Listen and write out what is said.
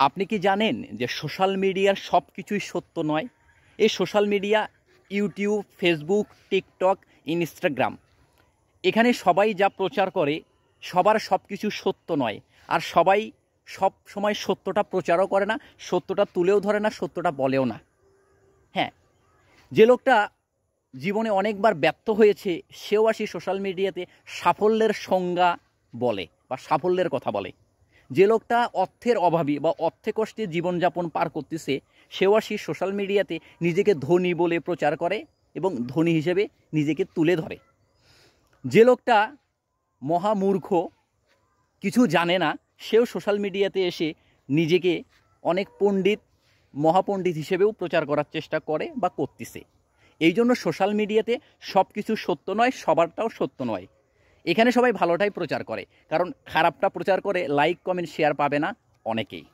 আপনি কি জানেন যে সোশ্যাল মিডিয়ার সব কিছুই সত্য নয়? এই social media YouTube, Facebook, TikTok, Instagram, এখানে সবাই যা প্রচার করে সবার সব কিছু সত্য নয়। আর সবাই সব সময় সত্যটা প্রচারও করে না, সত্যটা তুলেও ধরে না, সত্যটা বলেও না। হ্যাঁ, যে লোকটা জীবনে অনেকবার ব্যর্থ হয়েছে সেও আসি সোশ্যাল মিডিয়াতে সাফল্যের সংজ্ঞা বলে বা সাফল্যের কথা বলে। যে লোকটা অর্থের অভাবী বা অর্থে কষ্টে জীবনযাপন পার করতেছে সেও আসি সোশ্যাল মিডিয়াতে নিজেকে ধনী বলে প্রচার করে এবং ধনী হিসেবে নিজেকে তুলে ধরে। যে লোকটা মহামূর্খ, কিছু জানে না, সেও সোশ্যাল মিডিয়াতে এসে নিজেকে অনেক পণ্ডিত, মহাপণ্ডিত হিসেবেও প্রচার করার চেষ্টা করে বা করতেছে। এই জন্য সোশ্যাল মিডিয়াতে সব কিছু সত্য নয়, সবারটাও সত্য নয়। এখানে সবাই ভালোটাই প্রচার করে, কারণ খারাপটা প্রচার করে লাইক, কমেন্ট, শেয়ার পাবে না অনেকেই।